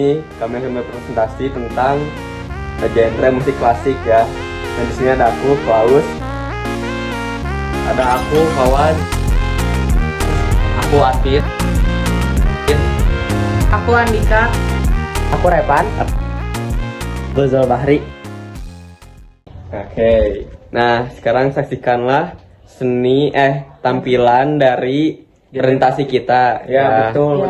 ini kami akan berpresentasi tentang genre musik klasik ya. Dan di sini ada aku, Klaus. Ada aku, kawan. Aku Atit. Aku Andika. Aku Repan. Gozal Bahri. Oke. Nah, sekarang saksikanlah tampilan dari presentasi kita. Ya, betul.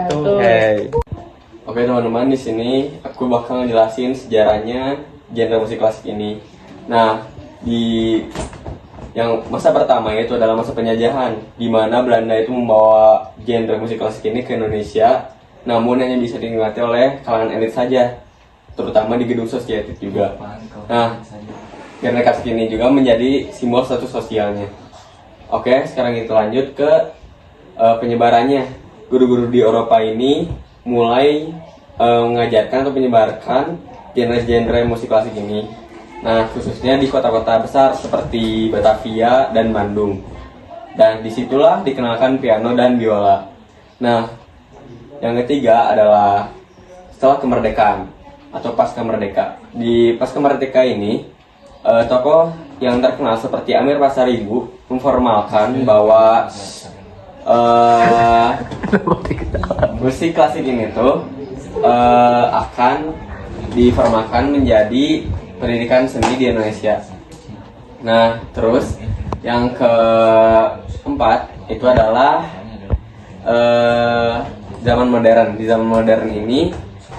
Oke teman-teman, di sini aku bakal ngejelasin sejarahnya genre musik klasik ini. Nah, di yang masa pertama itu adalah masa penjajahan, di mana Belanda itu membawa genre musik klasik ini ke Indonesia, namun hanya bisa dinikmati oleh kalangan elit saja, terutama di gedung sosiety juga. Nah, genre klasik ini juga menjadi simbol status sosialnya. Oke, sekarang kita lanjut ke penyebarannya. Guru-guru di Eropa ini mulai mengajarkan atau menyebarkan genre-genre musik klasik ini. Nah, khususnya di kota-kota besar seperti Batavia dan Bandung. Dan disitulah dikenalkan piano dan biola. Nah, yang ketiga adalah setelah kemerdekaan atau pasca merdeka. Di pasca merdeka ini, tokoh yang terkenal seperti Amir Pasaribu memformalkan bahwa musik klasik ini tuh akan diformalkan menjadi pendidikan seni di Indonesia. Nah, terus yang keempat itu adalah zaman modern. Di zaman modern ini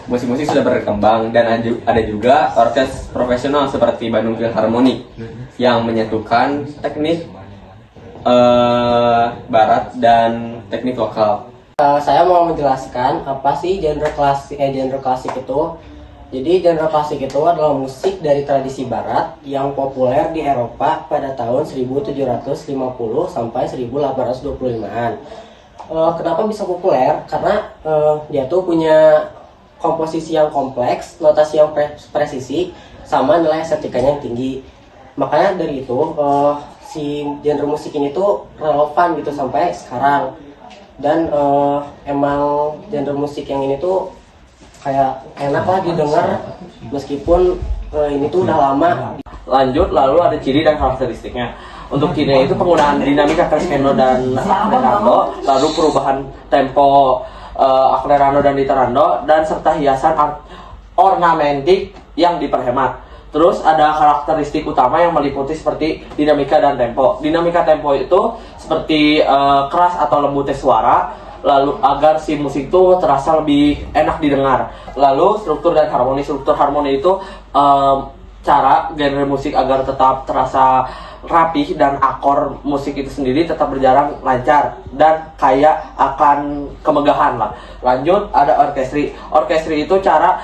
musik-musik sudah berkembang dan ada juga orkes profesional seperti Bandung Philharmonic yang menyatukan teknik barat dan teknik lokal. Saya mau menjelaskan apa sih genre klasik itu. Jadi genre klasik itu adalah musik dari tradisi barat yang populer di Eropa pada tahun 1750 sampai 1825-an. Kenapa bisa populer? Karena dia tuh punya komposisi yang kompleks, notasi yang presisi, sama nilai estetikanya yang tinggi. Makanya dari itu si genre musik ini tuh relevan gitu sampai sekarang. Dan emang genre musik yang ini tuh kayak enak lah didengar meskipun ini tuh udah lama. Lanjut, lalu ada ciri dan karakteristiknya. Untuk cirinya itu penggunaan dinamika crescendo dan accelerando, lalu perubahan tempo accelerando dan diterando, dan serta hiasan ornamentik yang diperhemat. Terus ada karakteristik utama yang meliputi seperti dinamika dan tempo. Dinamika tempo itu seperti keras atau lembutnya suara, lalu agar si musik itu terasa lebih enak didengar. Lalu struktur dan harmoni. Struktur harmoni itu cara genre musik agar tetap terasa rapih dan akor musik itu sendiri tetap berjalan lancar dan kaya akan kemegahan lah. Lanjut ada orkestri. Orkestri itu cara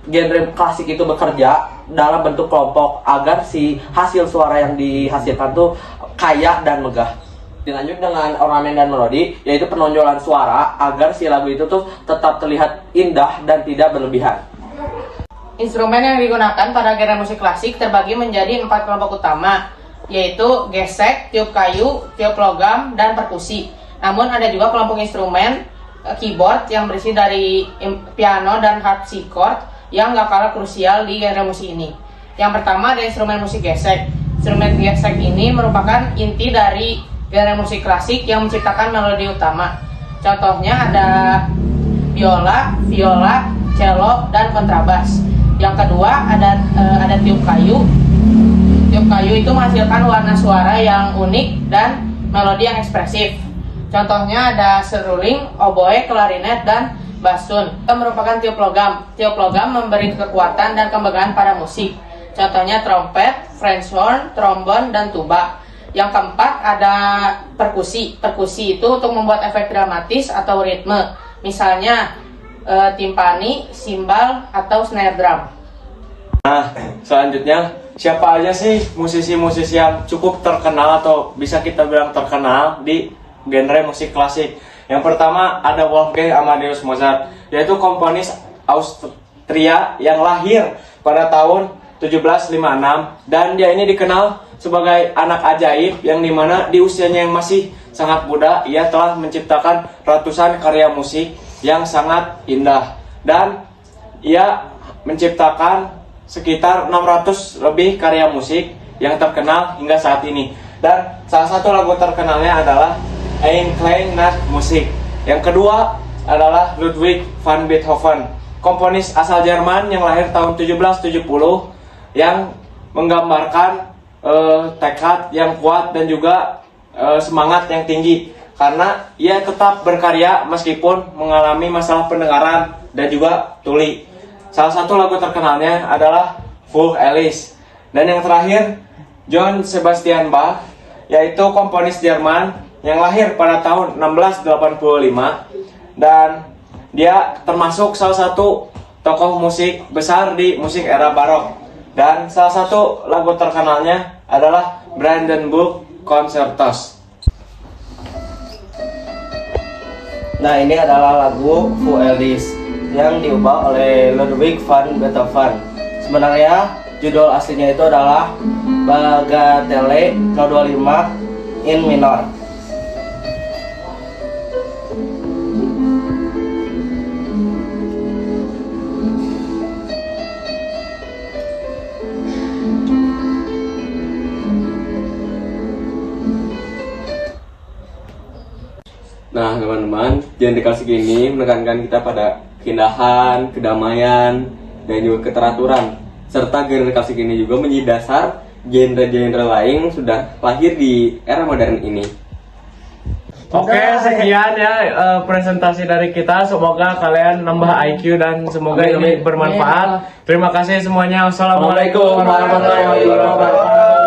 genre klasik itu bekerja dalam bentuk kelompok agar si hasil suara yang dihasilkan tuh kaya dan megah. Dilanjut dengan ornamen dan melodi, yaitu penonjolan suara agar si lagu itu tuh tetap terlihat indah dan tidak berlebihan. Instrumen yang digunakan pada genre musik klasik terbagi menjadi 4 kelompok utama, yaitu gesek, tiup kayu, tiup logam, dan perkusi. Namun ada juga kelompok instrumen keyboard yang berisi dari piano dan harpsichord yang gak kalah krusial di genre musik ini. Yang pertama ada instrumen musik gesek. Instrumen gesek ini merupakan inti dari genre musik klasik yang menciptakan melodi utama. Contohnya ada biola, viola, cello, dan kontrabas. Yang kedua ada tiup kayu. Tiup kayu itu menghasilkan warna suara yang unik dan melodi yang ekspresif. Contohnya ada seruling, oboe, klarinet, dan basun. Itu merupakan tiup logam. Tiup logam memberi kekuatan dan kemegahan pada musik. Contohnya trompet, French horn, trombon, dan tuba. Yang keempat ada perkusi. Perkusi itu untuk membuat efek dramatis atau ritme. Misalnya timpani, simbal, atau snare drum. Nah, selanjutnya siapa aja sih musisi-musisi yang cukup terkenal atau bisa kita bilang terkenal di genre musik klasik? Yang pertama ada Wolfgang Amadeus Mozart, yaitu komponis Austria yang lahir pada tahun 1756 dan dia ini dikenal sebagai anak ajaib yang dimana di usianya yang masih sangat muda ia telah menciptakan ratusan karya musik yang sangat indah. Dan ia menciptakan sekitar 600 lebih karya musik yang terkenal hingga saat ini. Dan salah satu lagu terkenalnya adalah Ein kleine Nachtmusik. Yang kedua adalah Ludwig van Beethoven, komponis asal Jerman yang lahir tahun 1770 yang menggambarkan tekad yang kuat dan juga semangat yang tinggi karena ia tetap berkarya meskipun mengalami masalah pendengaran dan juga tuli. Salah satu lagu terkenalnya adalah Für Elise. Dan yang terakhir Johann Sebastian Bach, yaitu komponis Jerman yang lahir pada tahun 1685 dan dia termasuk salah satu tokoh musik besar di musik era barok. Dan salah satu lagu terkenalnya adalah Brandenburg Concertos. Nah, ini adalah lagu Für Elise yang diubah oleh Ludwig van Beethoven. Sebenarnya judul aslinya itu adalah Bagatelle No. 25 in minor. Nah teman-teman, genre klasik ini menekankan kita pada keindahan, kedamaian, dan juga keteraturan. Serta genre klasik ini juga menjadi dasar genre-genre lain sudah lahir di era modern ini. Oke, sekian ya presentasi dari kita. Semoga kalian nambah IQ dan semoga ini bermanfaat. Terima kasih semuanya. Wassalamualaikum warahmatullahi wabarakatuh.